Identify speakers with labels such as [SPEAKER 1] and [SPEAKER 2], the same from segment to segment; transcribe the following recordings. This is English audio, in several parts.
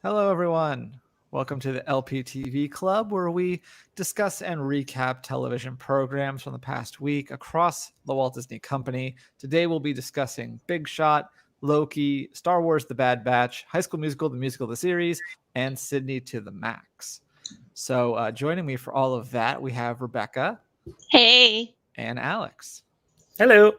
[SPEAKER 1] Hello, everyone. Welcome to the LPTV Club, where we discuss and recap television programs from the past week across the Walt Disney Company. Today, we'll be discussing Big Shot, Loki, Star Wars The Bad Batch, High School Musical, the musical, the series, and Sydney to the Max. So joining me for all of that, we have Rebecca.
[SPEAKER 2] Hey.
[SPEAKER 1] And Alex.
[SPEAKER 3] Hello.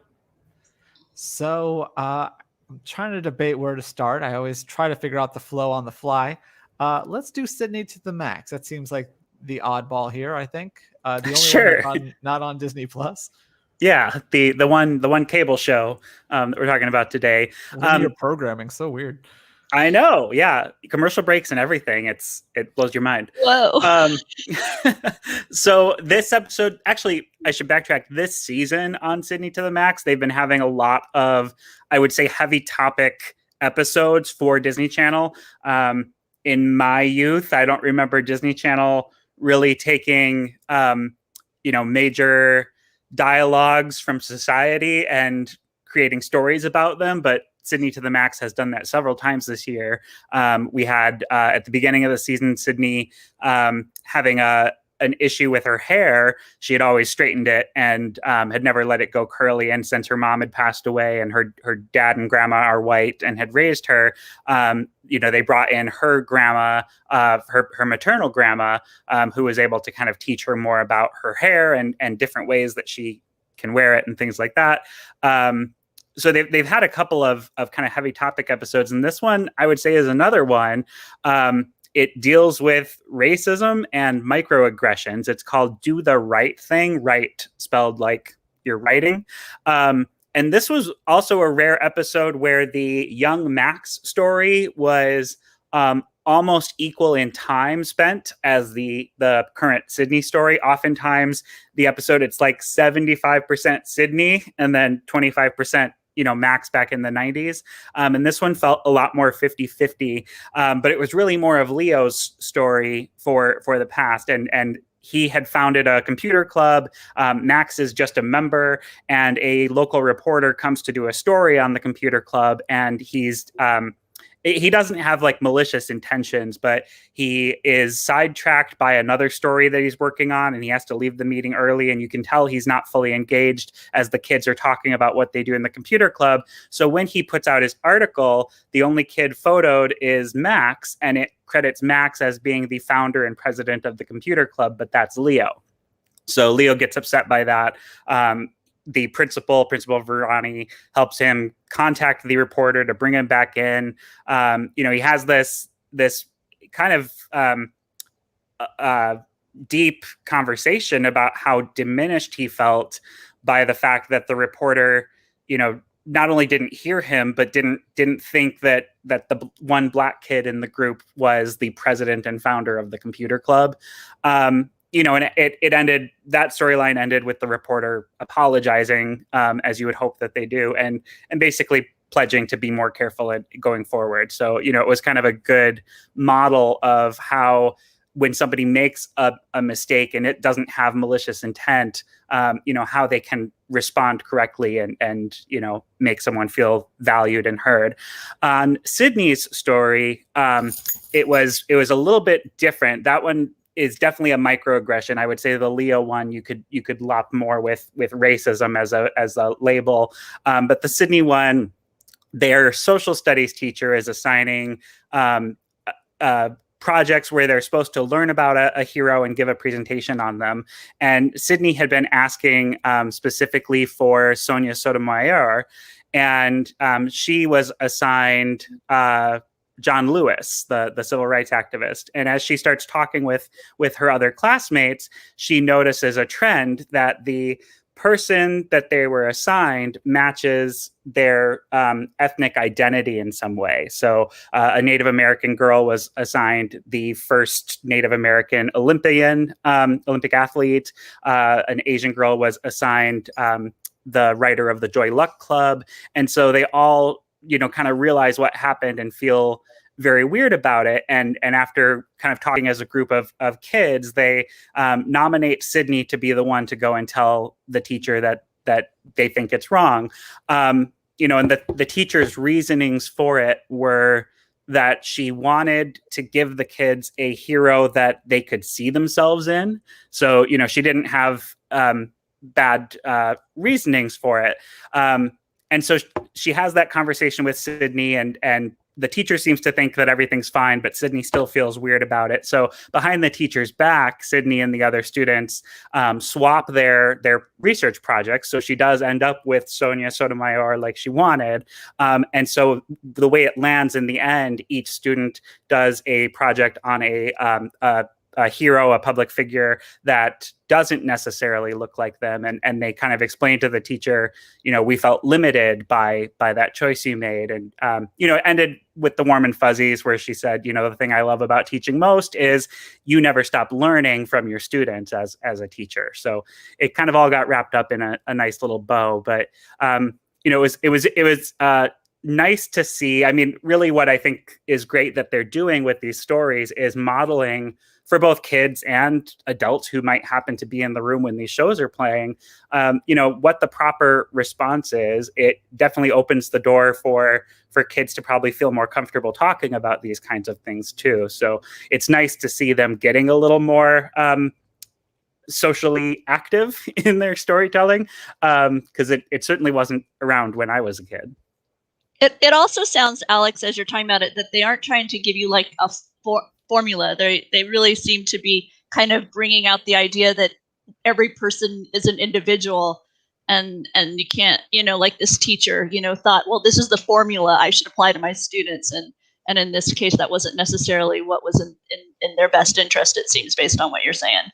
[SPEAKER 1] So I'm trying to debate where to start. I always try to figure out the flow on the fly. Let's do Sydney to the Max. That seems like the oddball here, I think. The only one that's not on Disney Plus.
[SPEAKER 3] Yeah, the one cable show that we're talking about today.
[SPEAKER 1] Linear programming, so weird.
[SPEAKER 3] I know, yeah. Commercial breaks and everything. It blows your mind.
[SPEAKER 2] Whoa.
[SPEAKER 3] So this episode, actually, I should backtrack. This season on Sydney to the Max, they've been having a lot of, I would say, heavy topic episodes for Disney Channel. In my youth, I don't remember Disney Channel really taking, major dialogues from society and creating stories about them, but Sydney to the Max has done that several times this year. We had at the beginning of the season, Sydney having an issue with her hair. She had always straightened it and had never let it go curly. And since her mom had passed away and her dad and grandma are white and had raised her, they brought in her grandma, her maternal grandma, who was able to kind of teach her more about her hair and different ways that she can wear it and things like that. So they've had a couple of kind of heavy topic episodes, and this one I would say is another one. It deals with racism and microaggressions. It's called "Do the Right Thing," right spelled like you're writing. And this was also a rare episode where the young Max story was almost equal in time spent as the current Sydney story. Oftentimes, the episode, it's like 75% Sydney and then 25% Max back in the 90s. And this one felt a lot more 50-50. But it was really more of Leo's story for the past. And he had founded a computer club. Max is just a member, and a local reporter comes to do a story on the computer club. And he doesn't have like malicious intentions, but he is sidetracked by another story that he's working on, and he has to leave the meeting early, and you can tell he's not fully engaged as the kids are talking about what they do in the computer club. So when he puts out his article, the only kid photoed is Max, and it credits Max as being the founder and president of the computer club, but that's Leo. So Leo gets upset by that. The principal Verani, helps him contact the reporter to bring him back in. He has this kind of deep conversation about how diminished he felt by the fact that the reporter, not only didn't hear him, but didn't think that the one black kid in the group was the president and founder of the computer club. And it ended, that storyline ended with the reporter apologizing, as you would hope that they do, and basically pledging to be more careful going forward. So, it was kind of a good model of how when somebody makes a mistake and it doesn't have malicious intent, how they can respond correctly and make someone feel valued and heard. On Sydney's story, it was a little bit different. That one is definitely a microaggression. I would say the Leo one you could lop more with racism as a label, but the Sydney one, their social studies teacher is assigning projects where they're supposed to learn about a hero and give a presentation on them. And Sydney had been asking specifically for Sonia Sotomayor, and she was assigned John Lewis, the civil rights activist. And as she starts talking with her other classmates, she notices a trend that the person that they were assigned matches their ethnic identity in some way. So a Native American girl was assigned the first Native American Olympic athlete. An Asian girl was assigned the writer of the Joy Luck Club. And so they all kind of realize what happened and feel very weird about it. And after kind of talking as a group of kids, they nominate Sydney to be the one to go and tell the teacher that they think it's wrong. And the teacher's reasonings for it were that she wanted to give the kids a hero that they could see themselves in. So, she didn't have bad reasonings for it. And so she has that conversation with Sydney, and the teacher seems to think that everything's fine, but Sydney still feels weird about it. So behind the teacher's back, Sydney and the other students swap their research projects. So she does end up with Sonia Sotomayor like she wanted. And so the way it lands in the end, each student does a project on a hero, a public figure that doesn't necessarily look like them. And they kind of explain to the teacher, we felt limited by that choice you made. And, it ended with the warm and fuzzies where she said, the thing I love about teaching most is you never stop learning from your students as a teacher. So it kind of all got wrapped up in a nice little bow. But, it was nice to see. I mean, really what I think is great that they're doing with these stories is modeling for both kids and adults who might happen to be in the room when these shows are playing, what the proper response is. It definitely opens the door for kids to probably feel more comfortable talking about these kinds of things too. So it's nice to see them getting a little more socially active in their storytelling, because it certainly wasn't around when I was a kid.
[SPEAKER 2] It also sounds, Alex, as you're talking about it, that they aren't trying to give you like a formula. They really seem to be kind of bringing out the idea that every person is an individual, and you can't, like this teacher, thought, well, this is the formula I should apply to my students, and in this case, that wasn't necessarily what was in their best interest. It seems, based on what you're saying.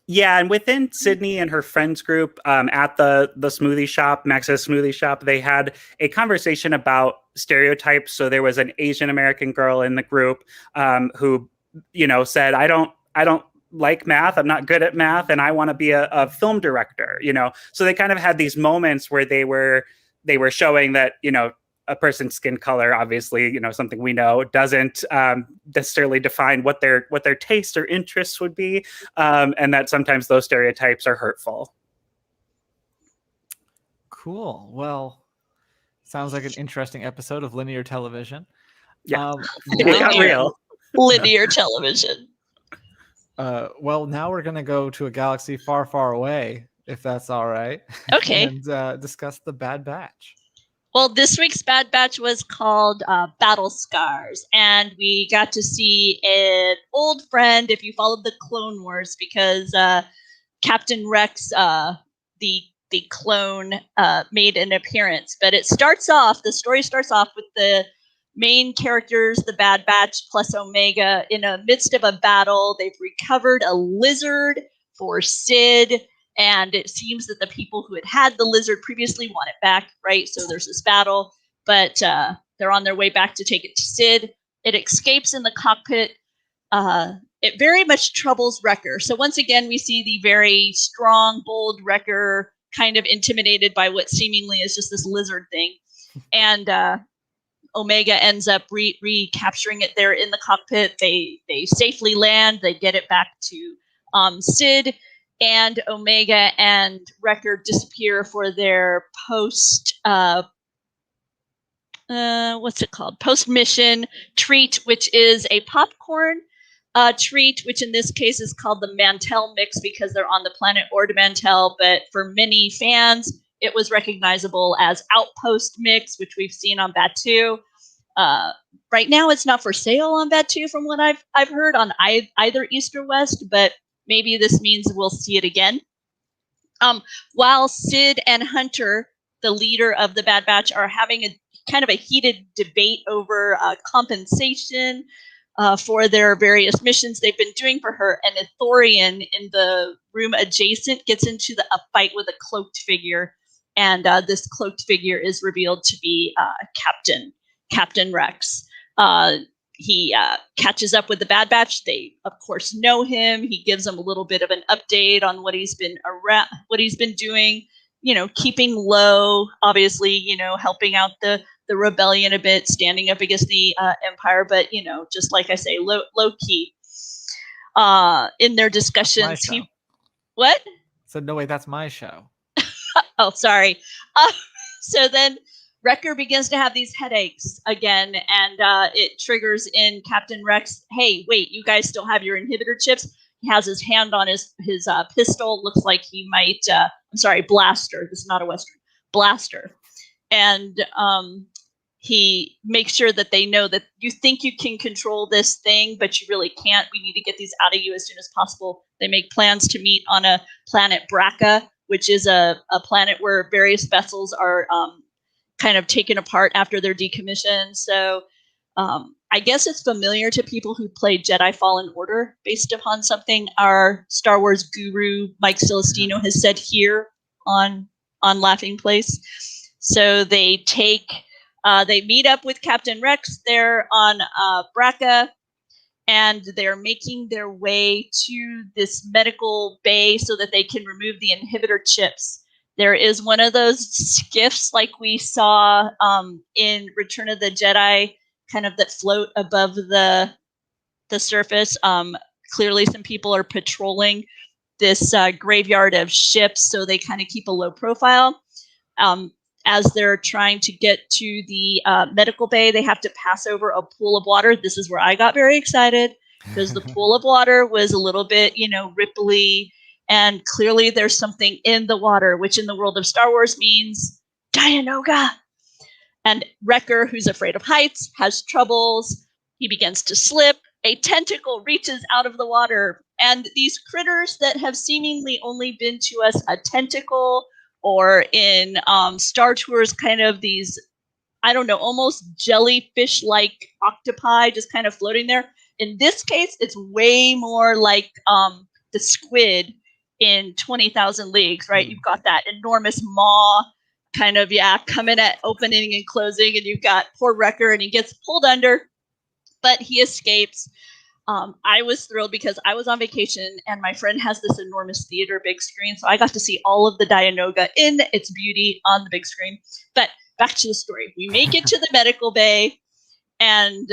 [SPEAKER 3] Yeah, and within Sydney and her friends group at the smoothie shop, Max's smoothie shop, they had a conversation about stereotypes. So there was an Asian American girl in the group who, said, I don't like math. I'm not good at math, and I want to be a film director. So they kind of had these moments where they were showing that a person's skin color, obviously, something we know, doesn't necessarily define what their tastes or interests would be, and that sometimes those stereotypes are hurtful.
[SPEAKER 1] Cool. Well, sounds like an interesting episode of linear television.
[SPEAKER 3] Yeah, it got real.
[SPEAKER 2] Linear television.
[SPEAKER 1] Well, now we're going to go to a galaxy far, far away, if that's all right.
[SPEAKER 2] Okay.
[SPEAKER 1] And discuss the Bad Batch.
[SPEAKER 2] Well, this week's Bad Batch was called Battle Scars, and we got to see an old friend, if you followed the Clone Wars, because Captain Rex, the clone, made an appearance. But the story starts off with the main characters, the Bad Batch plus Omega, in the midst of a battle. They've recovered a lizard for Sid, and it seems that the people who had the lizard previously want it back, right? So there's this battle, but they're on their way back to take it to Sid. It escapes in the cockpit. It very much troubles Wrecker. So once again, we see the very strong, bold Wrecker kind of intimidated by what seemingly is just this lizard thing. And Omega ends up recapturing it there in the cockpit. They safely land. They get it back to Sid. And Omega and Wrecker disappear for their post-mission treat, which is a popcorn treat, which in this case is called the Mantell Mix because they're on the planet Ord Mantell. But for many fans, it was recognizable as Outpost Mix, which we've seen on Batuu. Right now, it's not for sale on Batuu, from what I've heard, on either East or West, but maybe this means we'll see it again. While Sid and Hunter, the leader of the Bad Batch, are having a kind of a heated debate over compensation for their various missions they've been doing for her, and a Thorian in the room adjacent gets into a fight with a cloaked figure, and this cloaked figure is revealed to be Captain Rex. He catches up with the Bad Batch. They, of course, know him. He gives them a little bit of an update on what he's been doing. Keeping low, obviously. Helping out the rebellion a bit, standing up against the Empire. But just like I say, low key. In their discussions,
[SPEAKER 1] So no way, that's my show.
[SPEAKER 2] Oh, sorry. So then Wrecker begins to have these headaches again, and it triggers in Captain Rex, hey, wait, you guys still have your inhibitor chips? He has his hand on his pistol. Looks like he might, blaster. This is not a Western. Blaster. And he makes sure that they know that you think you can control this thing, but you really can't. We need to get these out of you as soon as possible. They make plans to meet on a planet Braca, which is a planet where various vessels are kind of taken apart after they're decommissioned. So I guess it's familiar to people who played Jedi Fallen Order, based upon something our Star Wars guru Mike Celestino has said here on Laughing Place. So they meet up with Captain Rex there on Braca, and they're making their way to this medical bay so that they can remove the inhibitor chips. There is one of those skiffs like we saw in Return of the Jedi, kind of that float above the surface. Clearly some people are patrolling this graveyard of ships, so they kind of keep a low profile. As they're trying to get to the medical bay, they have to pass over a pool of water. This is where I got very excited, because the pool of water was a little bit, ripply, and clearly there's something in the water, which in the world of Star Wars means Dianoga. And Wrecker, who's afraid of heights, has troubles. He begins to slip. A tentacle reaches out of the water. And these critters that have seemingly only been to us a tentacle, or in Star Tours, kind of these, I don't know, almost jellyfish-like octopi just kind of floating there. In this case, it's way more like the squid in 20,000 Leagues, right? You've got that enormous maw kind of, coming at opening and closing, and you've got poor Wrecker, and he gets pulled under, but he escapes. I was thrilled because I was on vacation, and my friend has this enormous theater big screen, so I got to see all of the Dianoga in its beauty on the big screen. But back to the story. We make it to the medical bay, and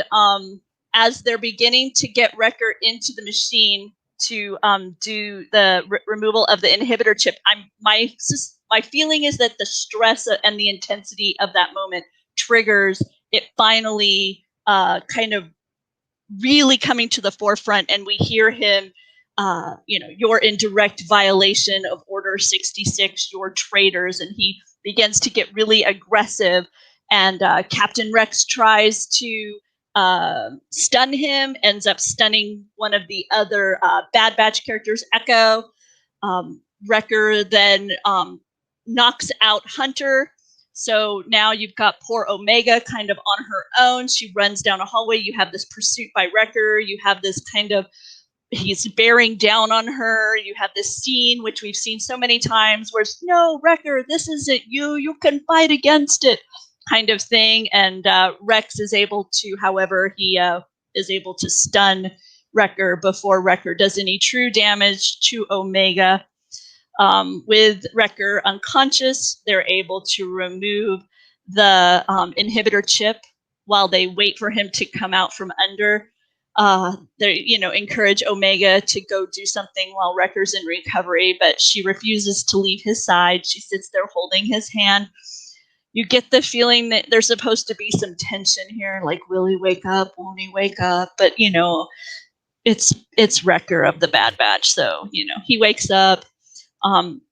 [SPEAKER 2] as they're beginning to get Wrecker into the machine to do the removal of the inhibitor chip, my feeling is that the stress and the intensity of that moment triggers it finally kind of really coming to the forefront, and we hear him, you're in direct violation of Order 66, you're traitors, and he begins to get really aggressive, and Captain Rex tries to stun him, ends up stunning one of the other Bad Batch characters, Echo. Wrecker then knocks out Hunter. So now you've got poor Omega kind of on her own. She runs down a hallway. You have this pursuit by Wrecker. You have this kind of, he's bearing down on her. You have this scene, which we've seen so many times, where it's, no, Wrecker, this isn't you. You can fight against it, kind of thing. And Rex is able to, however, he is able to stun Wrecker before Wrecker does any true damage to Omega. With Wrecker unconscious, they're able to remove the inhibitor chip while they wait for him to come out from under. They, encourage Omega to go do something while Wrecker's in recovery, but she refuses to leave his side. She sits there holding his hand. You get the feeling that there's supposed to be some tension here, like, will he wake up? Won't he wake up? But, it's Wrecker of the Bad Batch, so, he wakes up.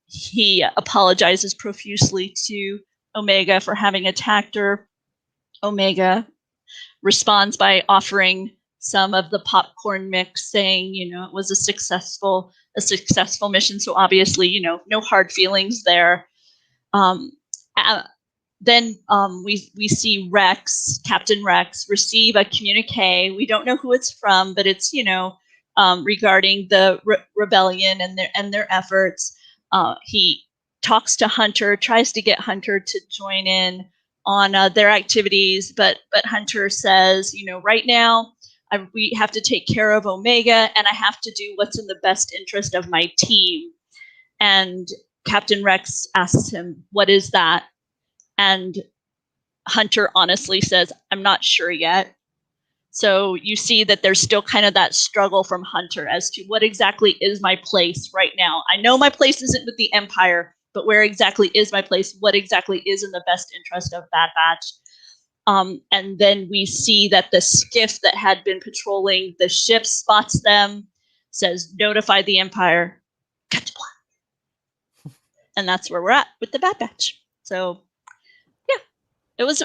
[SPEAKER 2] He apologizes profusely to Omega for having attacked her. Omega responds by offering some of the popcorn mix, saying, it was a successful mission. So obviously, no hard feelings there. Then we see Rex, Captain Rex, receive a communique. We don't know who it's from, but it's, regarding the rebellion and their efforts. He talks to Hunter, tries to get Hunter to join in on their activities, but Hunter says, right now we have to take care of Omega, and I have to do what's in the best interest of my team. And Captain Rex asks him, what is that? And Hunter honestly says, I'm not sure yet. So you see that there's still kind of that struggle from Hunter as to what exactly is my place right now. I know my place isn't with the Empire, but where exactly is my place? What exactly is in the best interest of Bad Batch? And then we see that the skiff that had been patrolling the ship spots them, says, notify the Empire, cut to black. And that's where we're at with the Bad Batch. So yeah, it was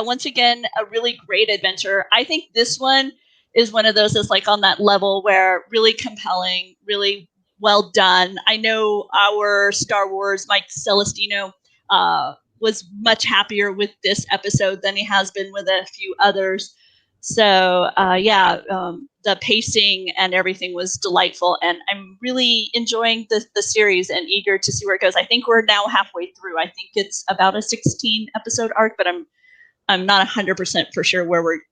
[SPEAKER 2] once again a really great adventure. I think this one is one of those that's like on that level where really compelling, really well done. I know our Star Wars Mike Celestino was much happier with this episode than he has been with a few others. So the pacing and everything was delightful, and I'm really enjoying the series and eager to see where it goes. I think we're now halfway through. I think it's about a 16 episode arc, but I'm not 100% for sure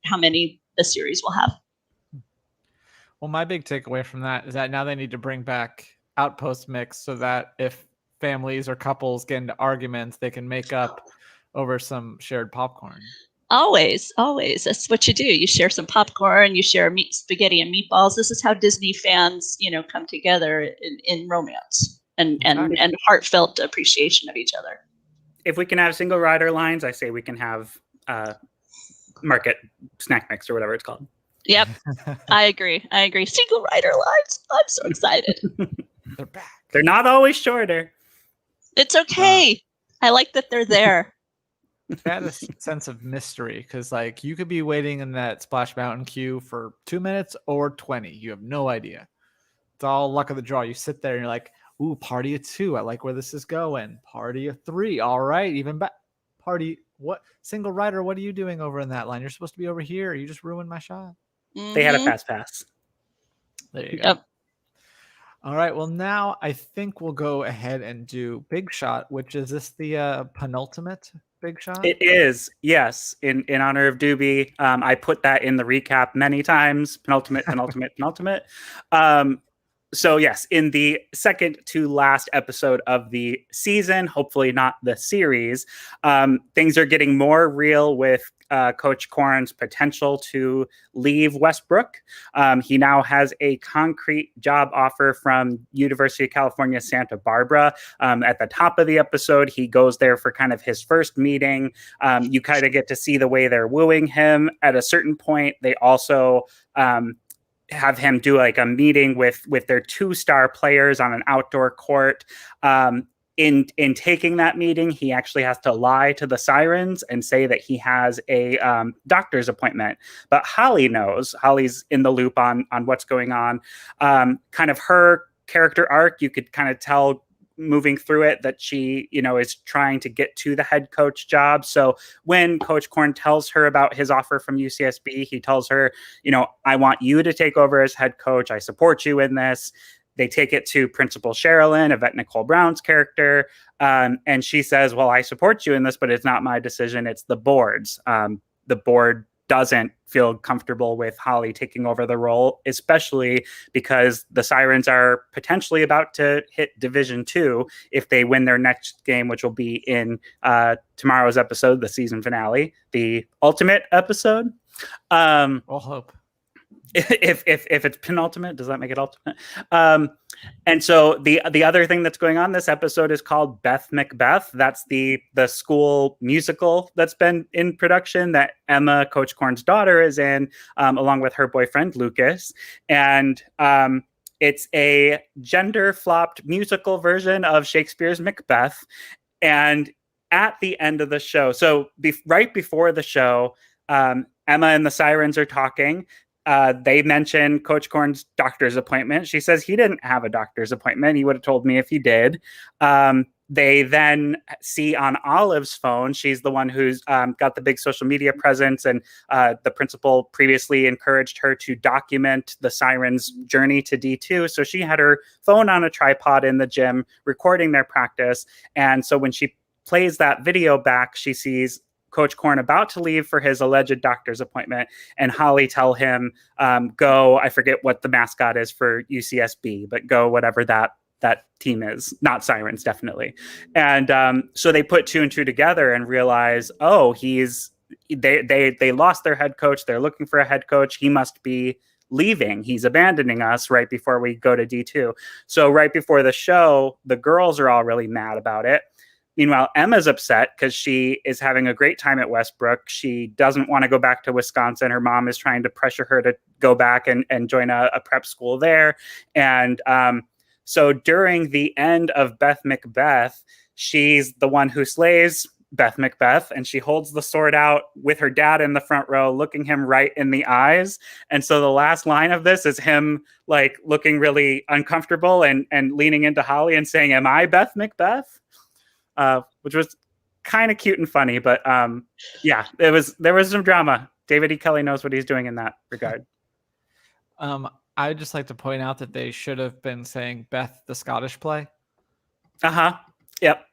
[SPEAKER 2] how many the series will have.
[SPEAKER 1] Well, my big takeaway from that is that now they need to bring back Outpost Mix so that if families or couples get into arguments, they can make up over some shared popcorn.
[SPEAKER 2] Always. That's what you do. You share some popcorn, you share spaghetti and meatballs. This is how Disney fans, come together in romance and heartfelt appreciation of each other.
[SPEAKER 3] If we can have single rider lines, I say we can have market snack mix or whatever it's called.
[SPEAKER 2] Yep. I agree. Single rider lines. I'm so excited.
[SPEAKER 1] They're back.
[SPEAKER 3] They're not always shorter.
[SPEAKER 2] It's okay. I like that they're there.
[SPEAKER 1] That is a sense of mystery, because like you could be waiting in that Splash Mountain queue for 2 minutes or 20. You have no idea. It's all luck of the draw. You sit there and you're like, ooh, party of 2. I like where this is going. Party of 3. All right. Even back. Party. What? Single rider. What are you doing over in that line? You're supposed to be over here. You just ruined my shot.
[SPEAKER 2] Mm-hmm.
[SPEAKER 3] They had a fast pass.
[SPEAKER 1] There you go. Yep. All right. Well, now I think we'll go ahead and do Big Shot, which is this the penultimate Big Shot?
[SPEAKER 3] It is, yes. In honor of Doobie, I put that in the recap many times. Penultimate. So yes, in the second to last episode of the season, hopefully not the series, things are getting more real with Coach Korn's potential to leave Westbrook. He now has a concrete job offer from University of California, Santa Barbara. At the top of the episode, he goes there for kind of his first meeting. You kind of get to see the way they're wooing him. At a certain point, they also have him do like a meeting with their 2-star players on an outdoor court. In taking that meeting, he actually has to lie to the Sirens and say that he has a doctor's appointment. But Holly knows. Holly's in the loop on what's going on. Kind of her character arc, you could kind of tell moving through it that she, is trying to get to the head coach job. So when Coach Korn tells her about his offer from UCSB, he tells her, I want you to take over as head coach. I support you in this. They take it to Principal Sherilyn, Yvette Nicole Brown's character. And she says, well, I support you in this, but it's not my decision. It's the board's. The board doesn't feel comfortable with Holly taking over the role, especially because the Sirens are potentially about to hit Division 2 if they win their next game, which will be in tomorrow's episode, the season finale, the ultimate episode.
[SPEAKER 1] We'll hope.
[SPEAKER 3] If it's penultimate, does that make it ultimate? And so the other thing that's going on this episode is called Beth Macbeth. That's the school musical that's been in production that Emma, Coach Korn's daughter, is in, along with her boyfriend Lucas. And it's a gender-flopped musical version of Shakespeare's Macbeth. And at the end of the show, so right before the show, Emma and the Sirens are talking. They mention Coach Korn's doctor's appointment. She says he didn't have a doctor's appointment. He would have told me if he did. They then see on Olive's phone, she's the one who's got the big social media presence, and the principal previously encouraged her to document the Sirens' journey to D2. So she had her phone on a tripod in the gym recording their practice. And so when she plays that video back, she sees Coach Korn about to leave for his alleged doctor's appointment, and Holly tell him, go, I forget what the mascot is for UCSB, but go whatever that team is, not Sirens, definitely. And so they put 2 and 2 together and realize, oh, they lost their head coach. They're looking for a head coach. He must be leaving. He's abandoning us right before we go to D2. So right before the show, the girls are all really mad about it. Meanwhile, Emma's upset because she is having a great time at Westbrook. She doesn't want to go back to Wisconsin. Her mom is trying to pressure her to go back and join a prep school there. And so during the end of Beth Macbeth, she's the one who slays Beth Macbeth, and she holds the sword out with her dad in the front row, looking him right in the eyes. And so the last line of this is him like looking really uncomfortable and leaning into Holly and saying, "Am I Beth Macbeth?" Which was kind of cute and funny, but yeah, there was some drama. David E. Kelley knows what he's doing in that regard.
[SPEAKER 1] I'd just like to point out that they should have been saying Beth the Scottish play. Yep.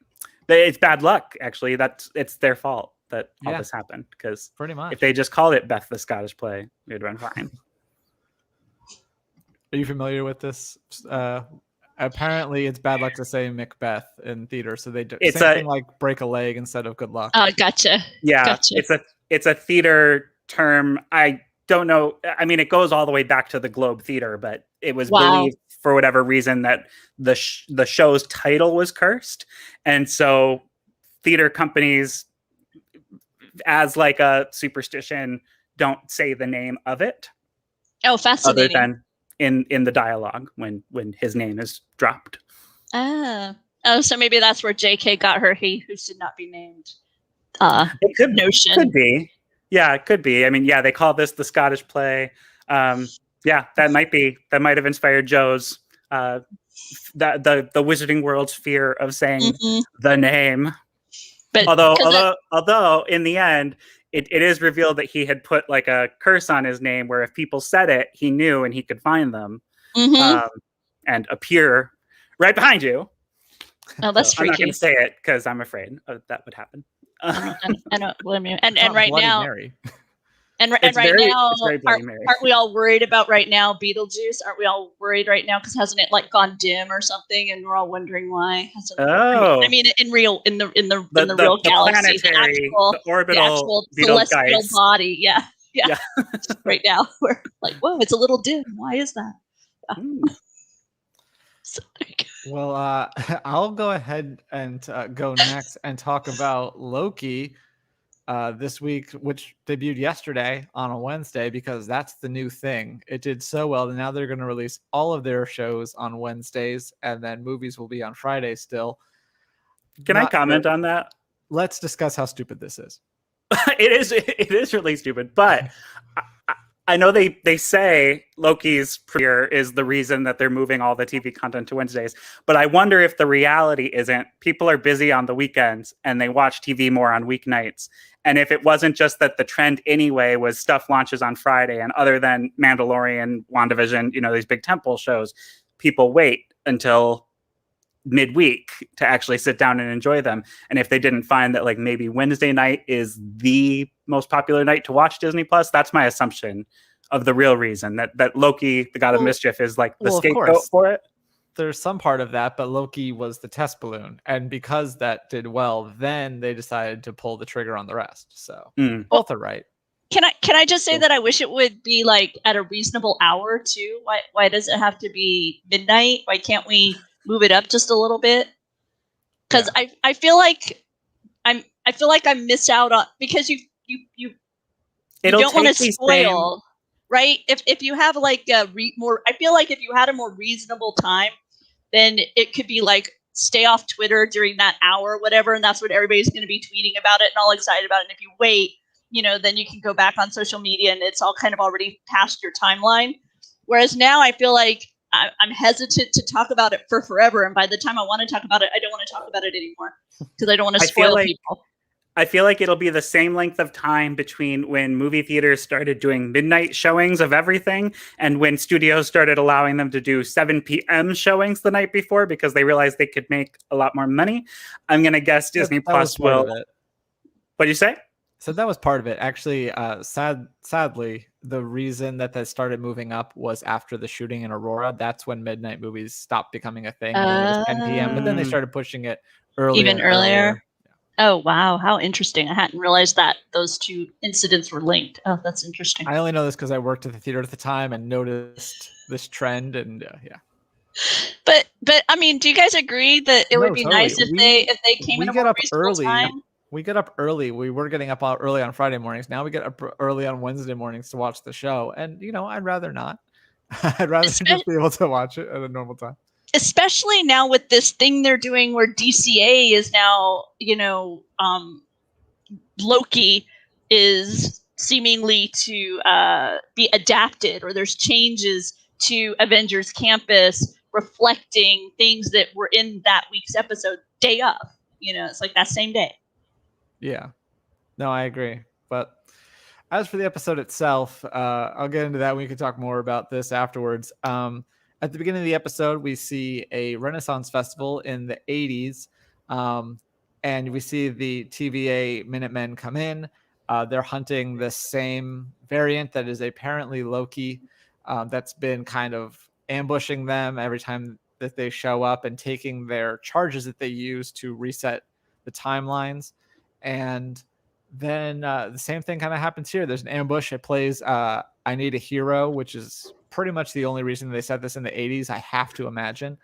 [SPEAKER 1] It's bad luck, actually. It's their fault that all this happened, because pretty much
[SPEAKER 3] if they just called it Beth the Scottish play, it would have been fine.
[SPEAKER 1] Are you familiar with this? Apparently, it's bad luck to say Macbeth in theater, so they do something like break a leg instead of good luck.
[SPEAKER 2] Oh, gotcha.
[SPEAKER 3] Yeah,
[SPEAKER 2] gotcha.
[SPEAKER 3] It's a theater term. I don't know. I mean, it goes all the way back to the Globe Theater, but it was believed for whatever reason that the show's title was cursed, and so theater companies, as like a superstition, don't say the name of it.
[SPEAKER 2] Oh, fascinating.
[SPEAKER 3] Other than in the dialogue when his name is dropped.
[SPEAKER 2] Oh, so maybe that's where J.K. got her "he who should not be named" notion.
[SPEAKER 3] Could be. Yeah, it could be. I mean, yeah, they call this the Scottish play. Yeah, that might have inspired Joe's the wizarding world's fear of saying the name. But although in the end, it is revealed that he had put like a curse on his name, where if people said it, he knew and he could find them and appear right behind you.
[SPEAKER 2] Oh, that's freaky.
[SPEAKER 3] I'm not going to say it because I'm afraid that would happen.
[SPEAKER 2] I don't blame you. And right now,
[SPEAKER 1] Mary.
[SPEAKER 2] and right now, aren't we all worried about right now Beetlejuice? Aren't we all worried right now because hasn't it like gone dim or something, and we're all wondering why? I mean, in the real galaxy, the orbital celestial body. Yeah. Right now, we're like, whoa, it's a little dim. Why is that? Yeah.
[SPEAKER 1] So, well, I'll go ahead and go next and talk about Loki this week, which debuted yesterday on a Wednesday, because that's the new thing. It did so well, and now they're going to release all of their shows on Wednesdays, and then movies will be on Friday still.
[SPEAKER 3] Can I comment on that?
[SPEAKER 1] Let's discuss how stupid this is.
[SPEAKER 3] It is really stupid, but I know they say Loki's premiere is the reason that they're moving all the TV content to Wednesdays, but I wonder if the reality isn't people are busy on the weekends and they watch TV more on weeknights. And if it wasn't just that the trend anyway was stuff launches on Friday, and other than Mandalorian, WandaVision, these big temple shows, people wait until midweek to actually sit down and enjoy them. And if they didn't find that like maybe Wednesday night is the most popular night to watch Disney Plus, that's my assumption of the real reason that Loki, the God of Mischief, is like the scapegoat for it.
[SPEAKER 1] There's some part of that, but Loki was the test balloon, and because that did well, then they decided to pull the trigger on the rest. So both are right.
[SPEAKER 2] Can I just say that I wish it would be like at a reasonable hour too? Why does it have to be midnight? Why can't we move it up just a little bit? Because I feel like I missed out on, because you don't want to spoil, right? If you have like I feel like if you had a more reasonable time, then it could be like stay off Twitter during that hour, whatever, and that's what everybody's going to be tweeting about it and all excited about it. And if you wait, then you can go back on social media and it's all kind of already past your timeline. Whereas now I feel like I'm hesitant to talk about it for forever, and by the time I want to talk about it, I don't want to talk about it anymore because I don't want to spoil people.
[SPEAKER 3] I feel like it'll be the same length of time between when movie theaters started doing midnight showings of everything and when studios started allowing them to do 7 p.m. showings the night before, because they realized they could make a lot more money. I'm going to guess Disney Plus will. What'd you say?
[SPEAKER 1] So that was part of it. Actually, sadly, the reason that started moving up was after the shooting in Aurora. That's when midnight movies stopped becoming a thing. It was 10 p.m., but then they started pushing it earlier.
[SPEAKER 2] Even earlier? Oh, wow. How interesting. I hadn't realized that those two incidents were linked. Oh, that's interesting.
[SPEAKER 1] I only know this because I worked at the theater at the time and noticed this trend, and yeah.
[SPEAKER 2] But I mean, do you guys agree that it would be
[SPEAKER 1] totally.
[SPEAKER 2] nice if they came
[SPEAKER 1] We
[SPEAKER 2] in a
[SPEAKER 1] get
[SPEAKER 2] more
[SPEAKER 1] up
[SPEAKER 2] reasonable
[SPEAKER 1] early.
[SPEAKER 2] time?
[SPEAKER 1] We get up early. We were getting up early on Friday mornings. Now we get up early on Wednesday mornings to watch the show. And, I'd rather not. I'd rather just be able to watch it at a normal time.
[SPEAKER 2] Especially now with this thing they're doing where DCA is now, Loki is seemingly to be adapted, or there's changes to Avengers Campus reflecting things that were in that week's episode day of. It's like that same day.
[SPEAKER 1] Yeah. No, I agree. But as for the episode itself, I'll get into that. We can talk more about this afterwards. At the beginning of the episode, we see a Renaissance festival in the 80s. And we see the TVA Minutemen come in. They're hunting the same variant that is apparently Loki, that's been kind of ambushing them every time that they show up and taking their charges that they use to reset the timelines. And then the same thing kind of happens here. There's an ambush. It plays I Need a Hero, which is pretty much the only reason they set this in the 80s, I have to imagine.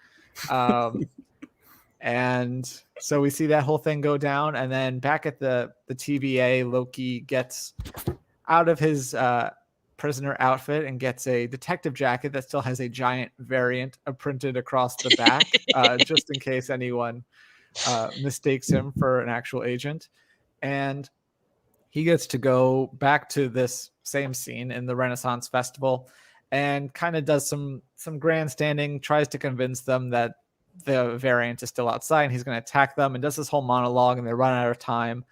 [SPEAKER 1] And so we see that whole thing go down. And then back at the TVA, Loki gets out of his prisoner outfit and gets a detective jacket that still has a giant variant printed across the back, just in case anyone mistakes him for an actual agent. And he gets to go back to this same scene in the Renaissance Festival and kind of does some grandstanding, tries to convince them that the variant is still outside and he's going to attack them, and does this whole monologue, and they run out of time.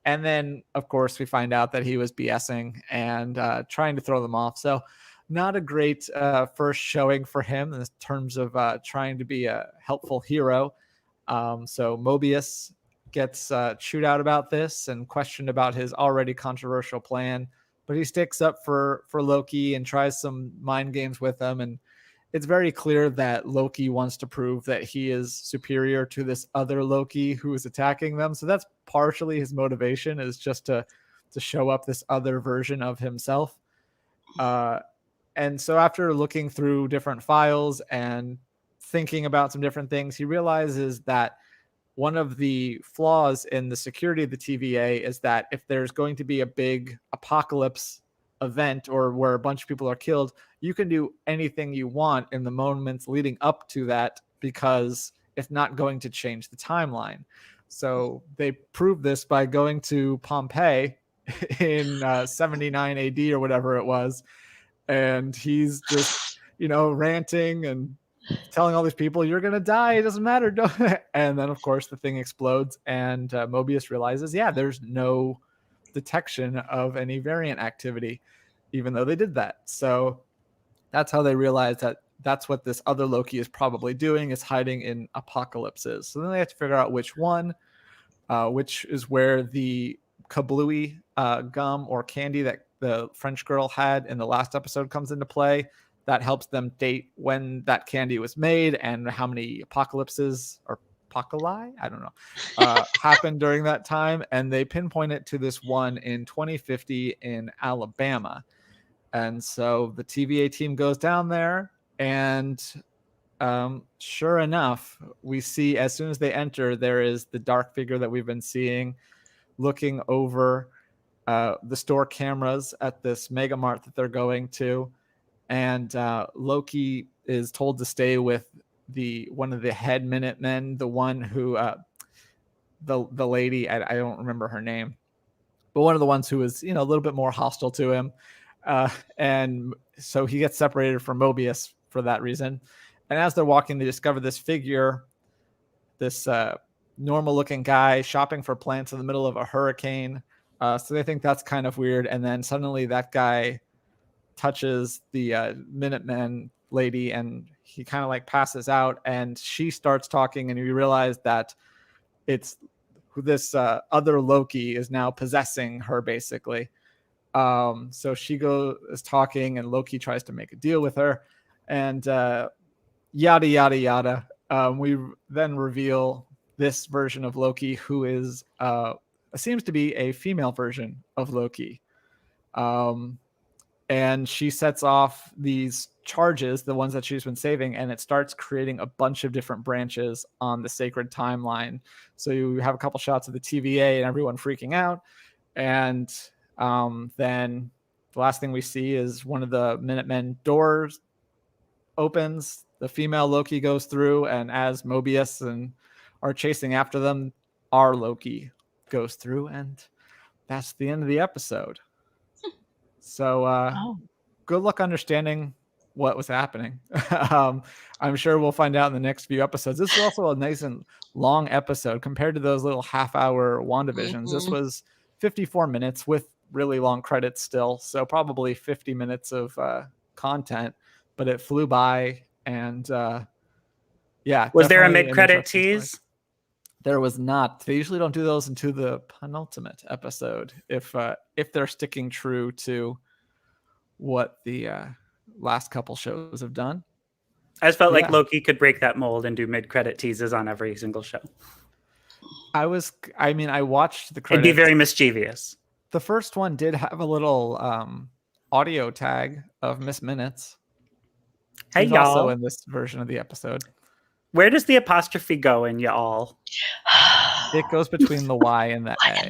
[SPEAKER 1] And then, of course, we find out that he was BSing and trying to throw them off. So not a great first showing for him in terms of trying to be a helpful hero. So Mobius gets chewed out about this and questioned about his already controversial plan, but he sticks up for Loki and tries some mind games with him. And it's very clear that Loki wants to prove that he is superior to this other Loki who is attacking them. So that's partially his motivation, is just to show up this other version of himself. And so after looking through different files and thinking about some different things, he realizes that one of the flaws in the security of the TVA is that if there's going to be a big apocalypse event or where a bunch of people are killed, you can do anything you want in the moments leading up to that, because it's not going to change the timeline. So they proved this by going to Pompeii in 79 AD or whatever it was. And he's just, ranting and telling all these people, you're going to die. It doesn't matter. And then, of course, the thing explodes. And Mobius realizes, there's no detection of any variant activity, even though they did that. So that's how they realize that that's what this other Loki is probably doing, is hiding in apocalypses. So then they have to figure out which one, which is where the kablooey gum or candy that the French girl had in the last episode comes into play. That helps them date when that candy was made and how many apocalypses or apocalypse, I don't know, happened during that time. And they pinpoint it to this one in 2050 in Alabama. And so the TVA team goes down there, and sure enough, we see as soon as they enter, there is the dark figure that we've been seeing looking over the store cameras at this mega mart that they're going to. And Loki is told to stay with one of the head Minutemen, the one who the lady, I don't remember her name, but one of the ones who is a little bit more hostile to him. And so he gets separated from Mobius for that reason. And as they're walking, they discover this figure, this normal looking guy shopping for plants in the middle of a hurricane. So they think that's kind of weird. And then suddenly that guy touches the Minuteman lady, and he kind of like passes out, and she starts talking, and we realize that it's this other Loki is now possessing her, basically. So she is talking, and Loki tries to make a deal with her, and yada yada yada. We then reveal this version of Loki, who is seems to be a female version of Loki. And she sets off these charges, the ones that she's been saving, and it starts creating a bunch of different branches on the sacred timeline. So you have a couple shots of the TVA and everyone freaking out. And then the last thing we see is one of the Minutemen doors opens, the female Loki goes through, and as Mobius and are chasing after them, our Loki goes through, and that's the end of the episode. So good luck understanding what was happening. I'm sure we'll find out in the next few episodes. This is also a nice and long episode compared to those little half-hour WandaVisions. This was 54 minutes with really long credits still, so probably 50 minutes of content, but it flew by. And
[SPEAKER 3] was there a mid-credit tease?
[SPEAKER 1] There was not. They usually don't do those into the penultimate episode if they're sticking true to what the last couple shows have done.
[SPEAKER 3] I just felt like Loki could break that mold and do mid-credit teases on every single show. I
[SPEAKER 1] watched the credits.
[SPEAKER 3] It'd be very mischievous.
[SPEAKER 1] The first one did have a little audio tag of Miss Minutes.
[SPEAKER 3] Hey,
[SPEAKER 1] She's
[SPEAKER 3] y'all.
[SPEAKER 1] Also in this version of the episode.
[SPEAKER 3] Where does the apostrophe go in y'all?
[SPEAKER 1] It goes between the Y and the A.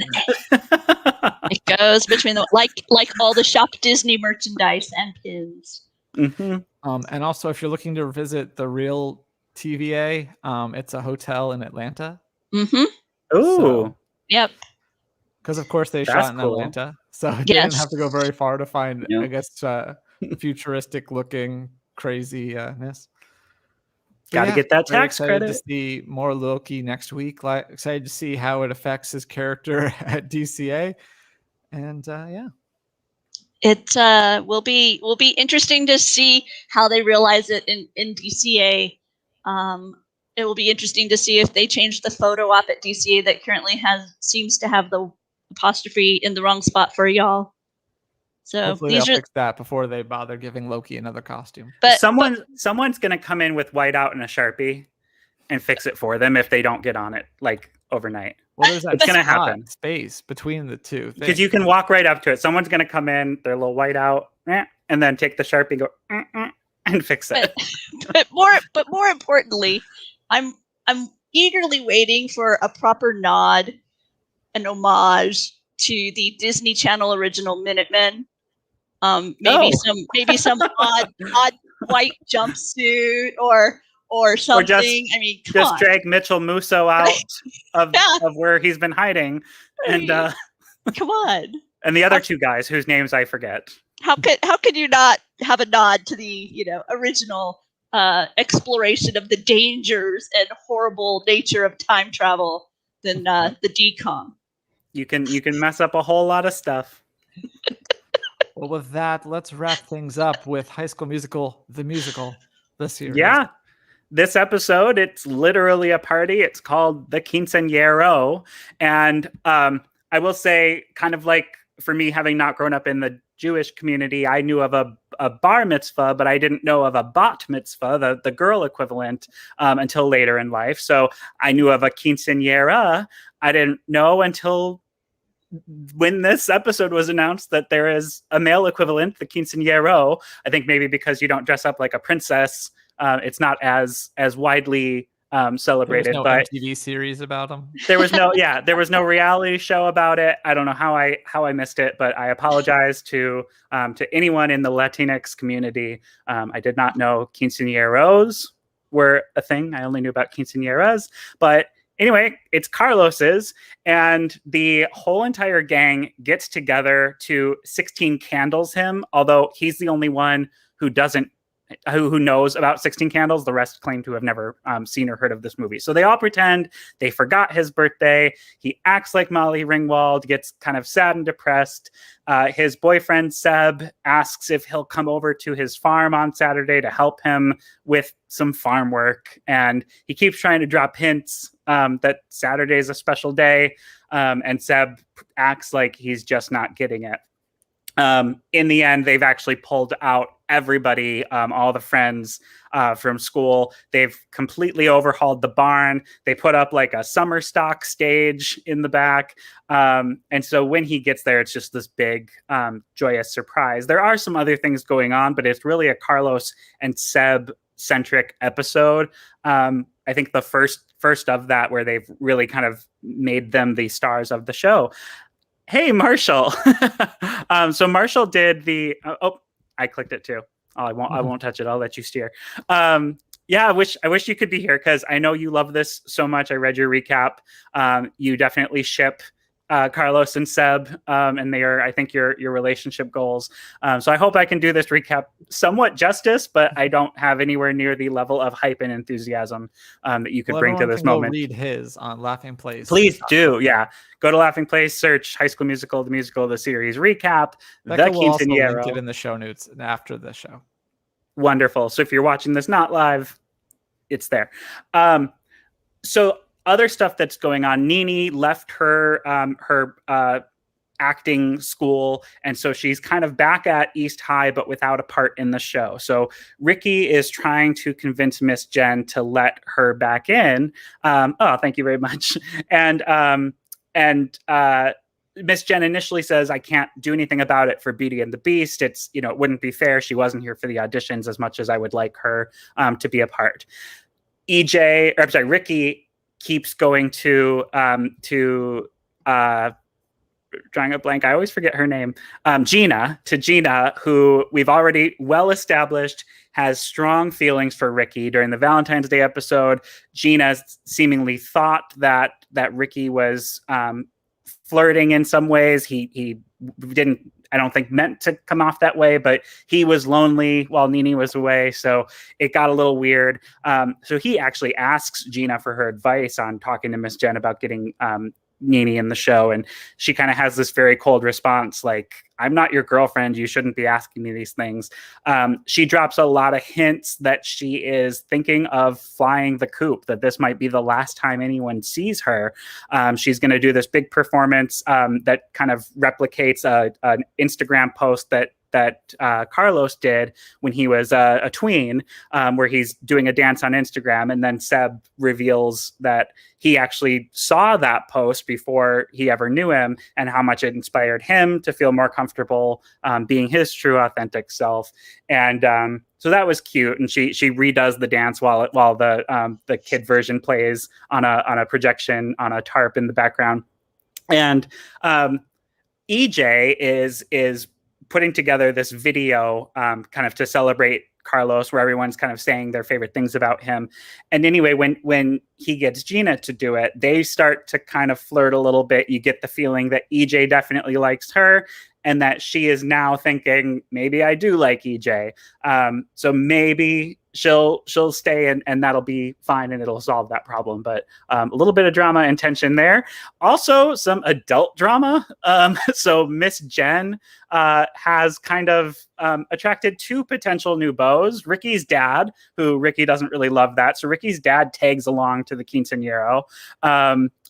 [SPEAKER 2] It goes between the like all the Shop Disney merchandise and pins.
[SPEAKER 3] Mm-hmm.
[SPEAKER 1] And also, if you're looking to visit the real TVA, it's a hotel in Atlanta.
[SPEAKER 2] Mm-hmm.
[SPEAKER 3] Ooh.
[SPEAKER 2] Yep.
[SPEAKER 1] Because of course they shot in Atlanta, so they didn't have to go very far to find, I guess, futuristic looking craziness.
[SPEAKER 3] Got to get that tax
[SPEAKER 1] excited
[SPEAKER 3] credit.
[SPEAKER 1] To see more Loki next week. Excited to see how it affects his character at DCA, and
[SPEAKER 2] it will be interesting to see how they realize it in DCA. It will be interesting to see if they change the photo op at DCA that currently seems to have the apostrophe in the wrong spot for y'all. So
[SPEAKER 1] hopefully they'll fix that before they bother giving Loki another costume.
[SPEAKER 3] But someone's going to come in with whiteout and a Sharpie and fix it for them if they don't get on it like overnight.
[SPEAKER 1] Well, there's that
[SPEAKER 3] it's going to happen.
[SPEAKER 1] Space between the two.
[SPEAKER 3] Because you can walk right up to it. Someone's going to come in, their little whiteout, and then take the Sharpie and go and fix it.
[SPEAKER 2] But more importantly, I'm eagerly waiting for a proper nod, an homage to the Disney Channel original Minutemen. Maybe some odd white jumpsuit or something.
[SPEAKER 3] Or just drag Mitchell Musso out of where he's been hiding, and
[SPEAKER 2] come on.
[SPEAKER 3] And the other two guys whose names I forget.
[SPEAKER 2] How could you not have a nod to the original exploration of the dangers and horrible nature of time travel than the DCOM?
[SPEAKER 3] You can mess up a whole lot of stuff.
[SPEAKER 1] Well, with that, let's wrap things up with High School Musical, the musical, this year.
[SPEAKER 3] Yeah. This episode, it's literally a party. It's called the Quinceañero. And I will say, kind of like for me, having not grown up in the Jewish community, I knew of a bar mitzvah, but I didn't know of a bat mitzvah, the girl equivalent, until later in life. So I knew of a quinceañera. I didn't know until when this episode was announced that there is a male equivalent, the quinceañero. I think maybe because you don't dress up like a princess, it's not as widely celebrated.
[SPEAKER 1] There was no MTV series about them.
[SPEAKER 3] There was no reality show about it. I don't know how I missed it, but I apologize to anyone in the Latinx community. I did not know quinceañeros were a thing. I only knew about quinceañeras, but anyway, it's Carlos's, and the whole entire gang gets together to 16 Candles him, although he's the only one who knows about 16 Candles. The rest claim to have never seen or heard of this movie. So they all pretend they forgot his birthday. He acts like Molly Ringwald, gets kind of sad and depressed. His boyfriend, Seb, asks if he'll come over to his farm on Saturday to help him with some farm work. And he keeps trying to drop hints that Saturday is a special day. And Seb acts like he's just not getting it. In the end, they've actually pulled out everybody, all the friends from school. They've completely overhauled the barn. They put up like a summer stock stage in the back. And so when he gets there, it's just this big, joyous surprise. There are some other things going on, but it's really a Carlos and Seb centric episode. I think the first of that, where they've really kind of made them the stars of the show. Hey, Marshall. So Marshall did the, I clicked it too. Oh, I won't touch it. I'll let you steer. Yeah, I wish you could be here, because I know you love this so much. I read your recap. You definitely ship Carlos and Seb, and they are, I think, your relationship goals. So I hope I can do this recap somewhat justice, but I don't have anywhere near the level of hype and enthusiasm that you could bring to this moment.
[SPEAKER 1] Read his on Laughing Place.
[SPEAKER 3] Please do, yeah. Go to Laughing Place, search High School Musical, the musical, the series recap.
[SPEAKER 1] Becca will also link it in the show notes after the show.
[SPEAKER 3] Wonderful. So if you're watching this not live, it's there. So other stuff that's going on. Nene left her acting school, and so she's kind of back at East High, but without a part in the show. So Ricky is trying to convince Miss Jen to let her back in. Thank you very much. And Miss Jen initially says, I can't do anything about it for Beauty and the Beast. It's, it wouldn't be fair. She wasn't here for the auditions as much as I would like her to be a part. Ricky keeps going to drawing a blank. I always forget her name. Gina, who we've already well established has strong feelings for Ricky. During the Valentine's Day episode, Gina seemingly thought that Ricky was flirting in some ways. He didn't, I don't think, meant to come off that way, but he was lonely while Nene was away. So it got a little weird. So he actually asks Gina for her advice on talking to Miss Jen about getting Nene in the show. And she kind of has this very cold response, like, I'm not your girlfriend. You shouldn't be asking me these things. She drops a lot of hints that she is thinking of flying the coop, that this might be the last time anyone sees her. She's going to do this big performance that kind of replicates an Instagram post that Carlos did when he was a tween, where he's doing a dance on Instagram, and then Seb reveals that he actually saw that post before he ever knew him, and how much it inspired him to feel more comfortable being his true, authentic self. And so that was cute. And she redoes the dance while the kid version plays on a projection on a tarp in the background. And EJ is putting together this video kind of to celebrate Carlos, where everyone's kind of saying their favorite things about him. And anyway, when he gets Gina to do it, they start to kind of flirt a little bit. You get the feeling that EJ definitely likes her, and that she is now thinking, maybe I do like EJ. So maybe she'll stay, and that'll be fine, and it'll solve that problem. But a little bit of drama and tension there. Also some adult drama. So Miss Jen has kind of attracted two potential new beaux. Ricky's dad, who Ricky doesn't really love that. So Ricky's dad tags along to the quinceañero.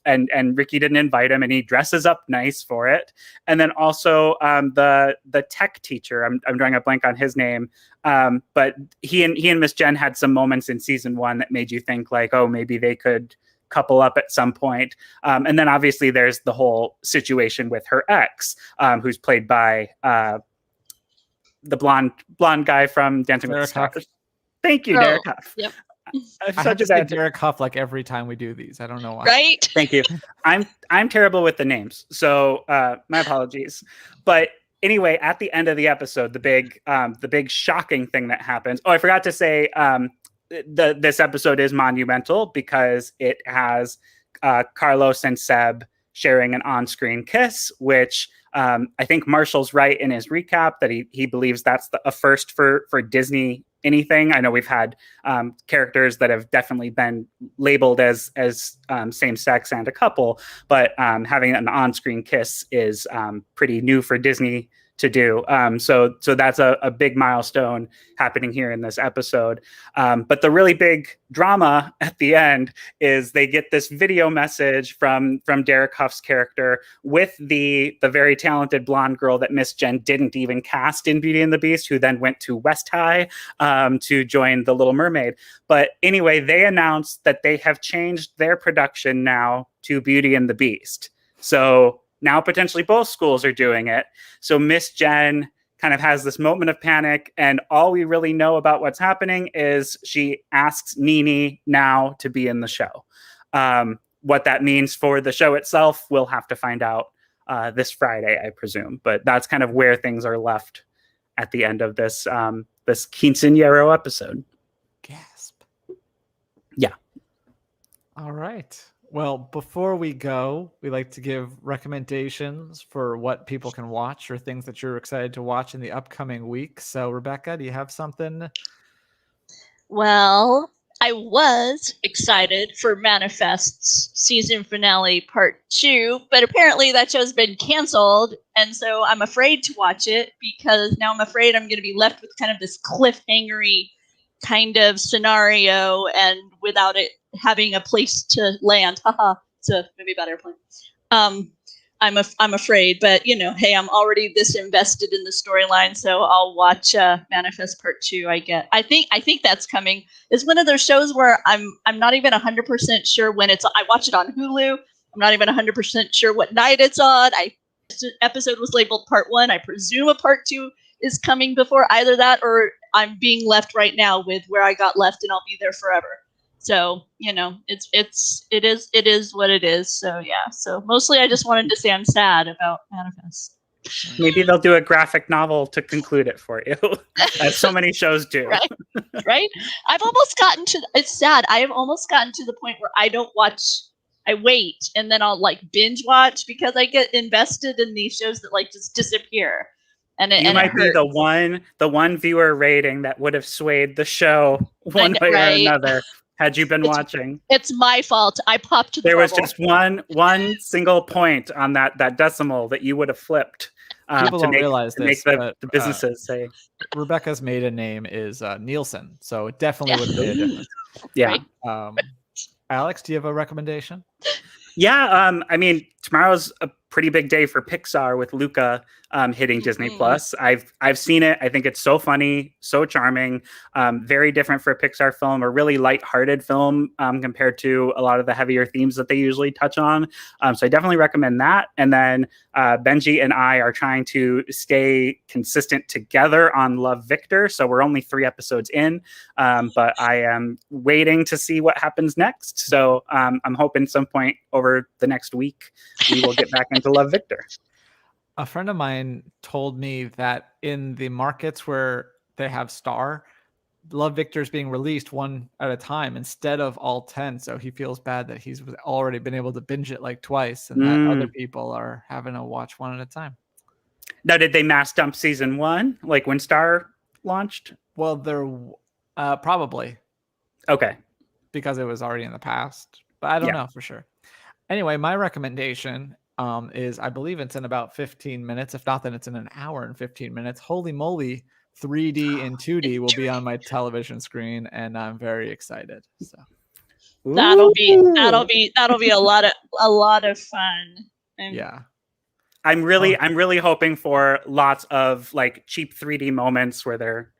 [SPEAKER 3] And Ricky didn't invite him, and he dresses up nice for it. And then also the tech teacher, I'm drawing a blank on his name, but he and Miss Jen had some moments in season 1 that made you think like, oh, maybe they could couple up at some point. And then obviously there's the whole situation with her ex, who's played by the blonde guy from Dancing with the Stars. Thank you, Derek Huff.
[SPEAKER 2] Yep.
[SPEAKER 1] I have to say Derek Huff like every time we do these. I don't know why.
[SPEAKER 2] Right?
[SPEAKER 3] Thank you. I'm terrible with the names, so my apologies. But anyway, at the end of the episode, the big shocking thing that happens. Oh, I forgot to say, this episode is monumental because it has Carlos and Seb sharing an on-screen kiss, which I think Marshall's right in his recap that he believes that's a first for Disney anything. I know we've had characters that have definitely been labeled as same sex and a couple, but having an on-screen kiss is pretty new for Disney to do. So that's a big milestone happening here in this episode. But the really big drama at the end is they get this video message from Derek Huff's character with the very talented blonde girl that Miss Jen didn't even cast in Beauty and the Beast, who then went to West High to join The Little Mermaid. But anyway, they announced that they have changed their production now to Beauty and the Beast. So now potentially both schools are doing it. So Miss Jen kind of has this moment of panic, and all we really know about what's happening is she asks Nene now to be in the show. What that means for the show itself, we'll have to find out this Friday, I presume. But that's kind of where things are left at the end of this this quinceañero episode.
[SPEAKER 1] Gasp.
[SPEAKER 3] Yeah.
[SPEAKER 1] All right. Well, before we go, we like to give recommendations for what people can watch or things that you're excited to watch in the upcoming week. So, Rebecca, do you have something?
[SPEAKER 2] Well, I was excited for Manifest's season finale part 2, but apparently that show's been canceled, and so I'm afraid to watch it because now I'm afraid I'm going to be left with kind of this cliffhangery kind of scenario and without it having a place to land. Haha, it's a movie about airplane. I'm afraid, but hey, I'm already this invested in the storyline, so I'll watch Manifest Part 2. I think that's coming. It's one of those shows where I'm not even 100% sure when it's. I watch it on Hulu. I'm not even 100% sure what night it's on. Episode was labeled Part 1. I presume a Part 2 is coming before either that, or I'm being left right now with where I got left, and I'll be there forever. So, it is what it is. So, yeah. So mostly I just wanted to say I'm sad about Manifest.
[SPEAKER 3] Maybe they'll do a graphic novel to conclude it for you, as so many shows do.
[SPEAKER 2] Right? I've almost gotten to, it's sad. I have almost gotten to the point where I don't watch, I wait, and then I'll binge watch because I get invested in these shows that just disappear. And
[SPEAKER 3] you might be the one viewer rating that would have swayed the show one way or another. Had you been watching?
[SPEAKER 2] It's my fault. I popped the
[SPEAKER 3] There
[SPEAKER 2] bubble.
[SPEAKER 3] was just one single point on that decimal that you would have flipped.
[SPEAKER 1] People don't realize this,
[SPEAKER 3] make the businesses say.
[SPEAKER 1] Rebecca's maiden name is Nielsen, so it definitely would have made a difference.
[SPEAKER 3] Yeah.
[SPEAKER 2] Right.
[SPEAKER 1] Alex, do you have a recommendation?
[SPEAKER 3] Yeah, I mean, tomorrow's a pretty big day for Pixar with Luca hitting Disney Plus. I've seen it. I think it's so funny, so charming, very different for a Pixar film, a really lighthearted film compared to a lot of the heavier themes that they usually touch on. So I definitely recommend that. And then Benji and I are trying to stay consistent together on Love, Victor. So we're only 3 episodes in, but I am waiting to see what happens next. So I'm hoping some point over the next week, we will get back into Love, Victor.
[SPEAKER 1] A friend of mine told me that in the markets where they have Star, Love, Victor is being released one at a time instead of all 10. So he feels bad that he's already been able to binge it twice and that other people are having to watch one at a time.
[SPEAKER 3] Now, did they mass dump season 1, when Star launched?
[SPEAKER 1] Well, they're probably.
[SPEAKER 3] Okay.
[SPEAKER 1] Because it was already in the past. But I don't know for sure. Anyway, my recommendation is, I believe it's in about 15 minutes. If not, then it's in an hour and 15 minutes. Holy moly, 3D and 2D will be on my television screen, and I'm very excited. So
[SPEAKER 2] that'll be a lot of fun.
[SPEAKER 1] Yeah.
[SPEAKER 3] I'm really hoping for lots of cheap 3D moments where they're,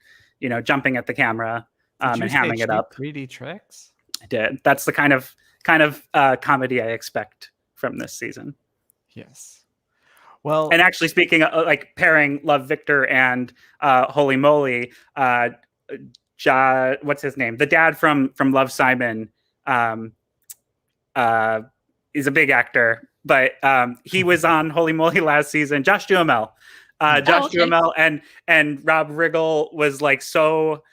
[SPEAKER 3] jumping at the camera and hamming it up.
[SPEAKER 1] 3D tricks?
[SPEAKER 3] I did. That's the kind of comedy I expect from this season.
[SPEAKER 1] Yes. Well,
[SPEAKER 3] and actually, speaking of pairing Love, Victor and Holy Moly, what's his name? The dad from Love, Simon, is a big actor, but he was on Holy Moly last season. Josh Duhamel, Duhamel, and Rob Riggle was so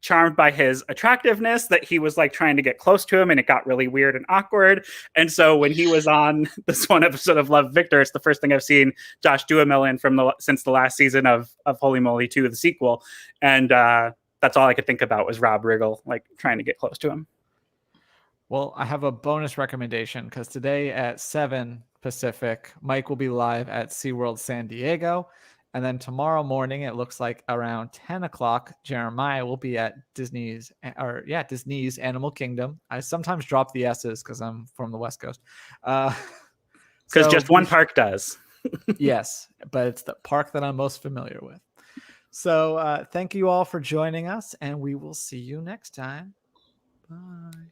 [SPEAKER 3] charmed by his attractiveness that he was trying to get close to him, and it got really weird and awkward. And so when he was on this one episode of Love, Victor, it's the first thing I've seen Josh Duhamel in since the last season of Holy Moly 2, the sequel. And that's all I could think about was Rob Riggle trying to get close to him.
[SPEAKER 1] Well, I have a bonus recommendation because today at 7 Pacific. Mike will be live at SeaWorld San Diego. And then tomorrow morning, it looks like around 10 o'clock, Jeremiah will be at Disney's Animal Kingdom. I sometimes drop the S's because I'm from the West Coast.
[SPEAKER 3] Because
[SPEAKER 1] So
[SPEAKER 3] just one park does.
[SPEAKER 1] yes, but it's the park that I'm most familiar with. So thank you all for joining us, and we will see you next time. Bye.